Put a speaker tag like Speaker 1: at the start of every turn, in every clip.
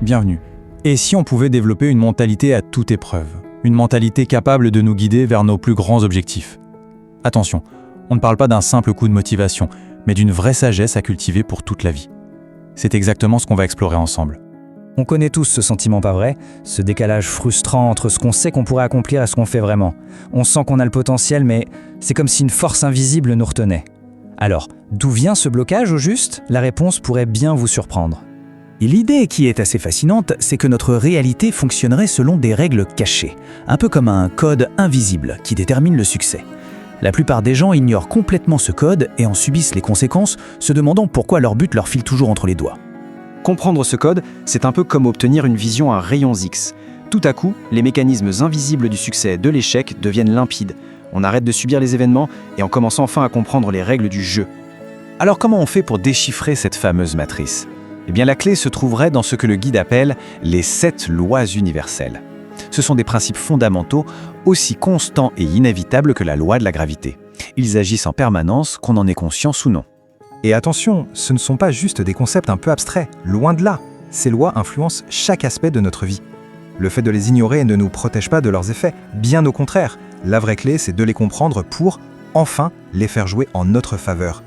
Speaker 1: bienvenue. Et si on pouvait développer une mentalité à toute épreuve, une mentalité capable de nous guider vers nos plus grands objectifs? Attention, on ne parle pas d'un simple coup de motivation, mais d'une vraie sagesse à cultiver pour toute la vie. C'est exactement ce qu'on va explorer ensemble.
Speaker 2: On connaît tous ce sentiment, pas vrai? Ce décalage frustrant entre ce qu'on sait qu'on pourrait accomplir et ce qu'on fait vraiment. On sent qu'on a le potentiel, mais c'est comme si une force invisible nous retenait. Alors, d'où vient ce blocage au juste? La réponse pourrait bien vous surprendre.
Speaker 3: Et l'idée qui est assez fascinante, c'est que notre réalité fonctionnerait selon des règles cachées, un peu comme un code invisible qui détermine le succès. La plupart des gens ignorent complètement ce code et en subissent les conséquences, se demandant pourquoi leur but leur file toujours entre les doigts.
Speaker 4: Comprendre ce code, c'est un peu comme obtenir une vision à rayons X. Tout à coup, les mécanismes invisibles du succès et de l'échec deviennent limpides. On arrête de subir les événements et on commence enfin à comprendre les règles du jeu.
Speaker 5: Alors comment on fait pour déchiffrer cette fameuse matrice? Eh bien la clé se trouverait dans ce que le guide appelle les 7 lois universelles. Ce sont des principes fondamentaux aussi constants et inévitables que la loi de la gravité. Ils agissent en permanence, qu'on en ait conscience ou non.
Speaker 6: Et attention, ce ne sont pas juste des concepts un peu abstraits, loin de là. Ces lois influencent chaque aspect de notre vie. Le fait de les ignorer ne nous protège pas de leurs effets, bien au contraire. La vraie clé, c'est de les comprendre pour, enfin, les faire jouer en notre faveur.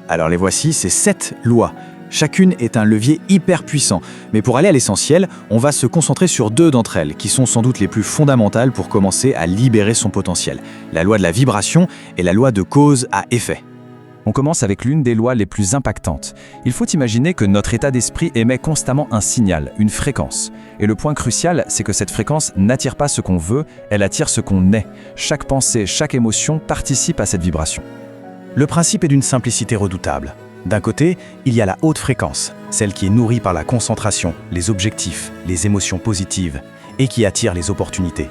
Speaker 5: Alors les voici, ces 7 lois. Chacune est un levier hyper puissant, mais pour aller à l'essentiel, on va se concentrer sur 2 d'entre elles, qui sont sans doute les plus fondamentales pour commencer à libérer son potentiel. La loi de la vibration et la loi de cause à effet.
Speaker 1: On commence avec l'une des lois les plus impactantes. Il faut imaginer que notre état d'esprit émet constamment un signal, une fréquence. Et le point crucial, c'est que cette fréquence n'attire pas ce qu'on veut, elle attire ce qu'on est. Chaque pensée, chaque émotion participe à cette vibration.
Speaker 5: Le principe est d'une simplicité redoutable. D'un côté, il y a la haute fréquence, celle qui est nourrie par la concentration, les objectifs, les émotions positives, et qui attire les opportunités.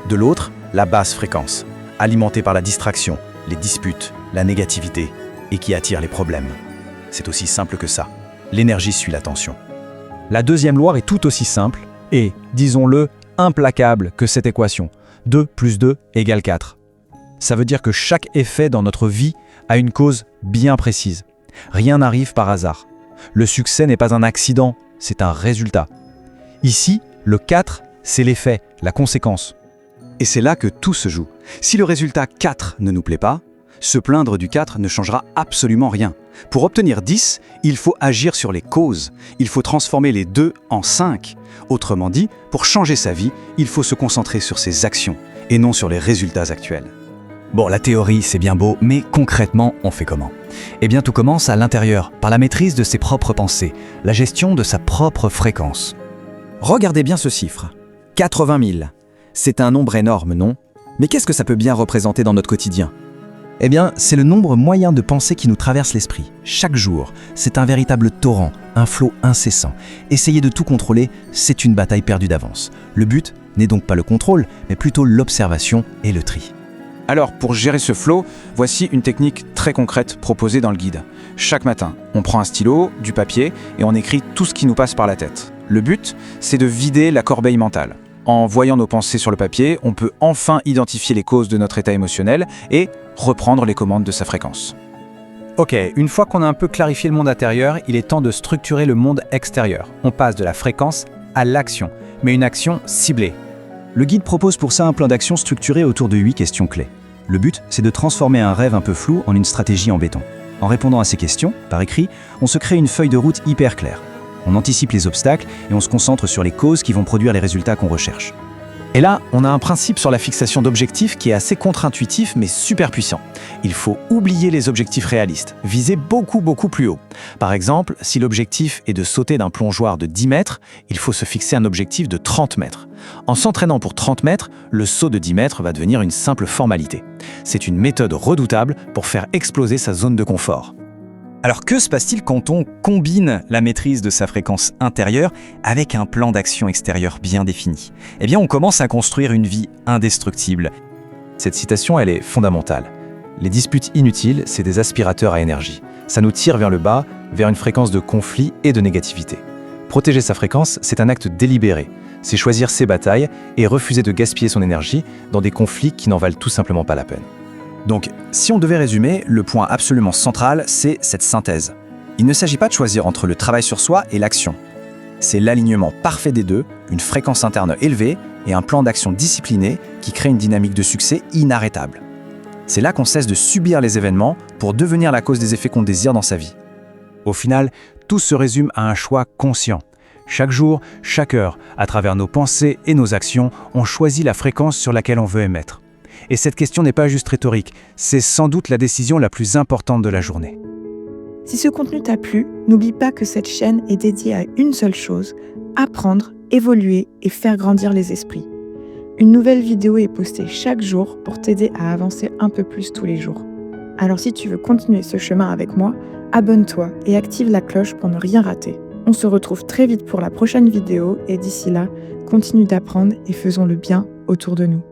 Speaker 5: De l'autre, la basse fréquence, alimentée par la distraction, les disputes, la négativité, et qui attire les problèmes. C'est aussi simple que ça. L'énergie suit l'attention.
Speaker 1: La deuxième loi est tout aussi simple et, disons-le, implacable que cette équation. 2 plus 2 égale 4. Ça veut dire que chaque effet dans notre vie a une cause bien précise. Rien n'arrive par hasard. Le succès n'est pas un accident, c'est un résultat. Ici, le 4, c'est l'effet, la conséquence.
Speaker 4: Et c'est là que tout se joue. Si le résultat 4 ne nous plaît pas, se plaindre du 4 ne changera absolument rien. Pour obtenir 10, il faut agir sur les causes. Il faut transformer les 2 en 5. Autrement dit, pour changer sa vie, il faut se concentrer sur ses actions et non sur les résultats actuels.
Speaker 3: Bon, la théorie, c'est bien beau, mais concrètement, on fait comment? Eh bien, tout commence à l'intérieur, par la maîtrise de ses propres pensées, la gestion de sa propre fréquence.
Speaker 2: Regardez bien ce chiffre. 80 000. C'est un nombre énorme, non? Mais qu'est-ce que ça peut bien représenter dans notre quotidien?
Speaker 3: Eh bien, c'est le nombre moyen de pensées qui nous traverse l'esprit. Chaque jour, c'est un véritable torrent, un flot incessant. Essayer de tout contrôler, c'est une bataille perdue d'avance. Le but n'est donc pas le contrôle, mais plutôt l'observation et le tri.
Speaker 4: Alors, pour gérer ce flow, voici une technique très concrète proposée dans le guide. Chaque matin, on prend un stylo, du papier et on écrit tout ce qui nous passe par la tête. Le but, c'est de vider la corbeille mentale. En voyant nos pensées sur le papier, on peut enfin identifier les causes de notre état émotionnel et reprendre les commandes de sa fréquence.
Speaker 1: Ok, une fois qu'on a un peu clarifié le monde intérieur, il est temps de structurer le monde extérieur. On passe de la fréquence à l'action, mais une action ciblée.
Speaker 3: Le guide propose pour ça un plan d'action structuré autour de 8 questions clés. Le but, c'est de transformer un rêve un peu flou en une stratégie en béton. En répondant à ces questions, par écrit, on se crée une feuille de route hyper claire. On anticipe les obstacles et on se concentre sur les causes qui vont produire les résultats qu'on recherche.
Speaker 5: Et là, on a un principe sur la fixation d'objectifs qui est assez contre-intuitif mais super puissant. Il faut oublier les objectifs réalistes, viser beaucoup plus haut. Par exemple, si l'objectif est de sauter d'un plongeoir de 10 mètres, il faut se fixer un objectif de 30 mètres. En s'entraînant pour 30 mètres, le saut de 10 mètres va devenir une simple formalité. C'est une méthode redoutable pour faire exploser sa zone de confort.
Speaker 2: Alors que se passe-t-il quand on combine la maîtrise de sa fréquence intérieure avec un plan d'action extérieur bien défini? Eh bien, on commence à construire une vie indestructible.
Speaker 1: Cette citation, elle est fondamentale. Les disputes inutiles, c'est des aspirateurs à énergie. Ça nous tire vers le bas, vers une fréquence de conflit et de négativité. Protéger sa fréquence, c'est un acte délibéré. C'est choisir ses batailles et refuser de gaspiller son énergie dans des conflits qui n'en valent tout simplement pas la peine.
Speaker 2: Donc, si on devait résumer, le point absolument central, c'est cette synthèse. Il ne s'agit pas de choisir entre le travail sur soi et l'action.
Speaker 3: C'est l'alignement parfait des deux, une fréquence interne élevée et un plan d'action discipliné qui crée une dynamique de succès inarrêtable. C'est là qu'on cesse de subir les événements pour devenir la cause des effets qu'on désire dans sa vie.
Speaker 1: Au final, tout se résume à un choix conscient. Chaque jour, chaque heure, à travers nos pensées et nos actions, on choisit la fréquence sur laquelle on veut émettre. Et cette question n'est pas juste rhétorique, c'est sans doute la décision la plus importante de la journée.
Speaker 7: Si ce contenu t'a plu, n'oublie pas que cette chaîne est dédiée à une seule chose, apprendre, évoluer et faire grandir les esprits. Une nouvelle vidéo est postée chaque jour pour t'aider à avancer un peu plus tous les jours. Alors si tu veux continuer ce chemin avec moi, abonne-toi et active la cloche pour ne rien rater. On se retrouve très vite pour la prochaine vidéo et d'ici là, continue d'apprendre et faisons le bien autour de nous.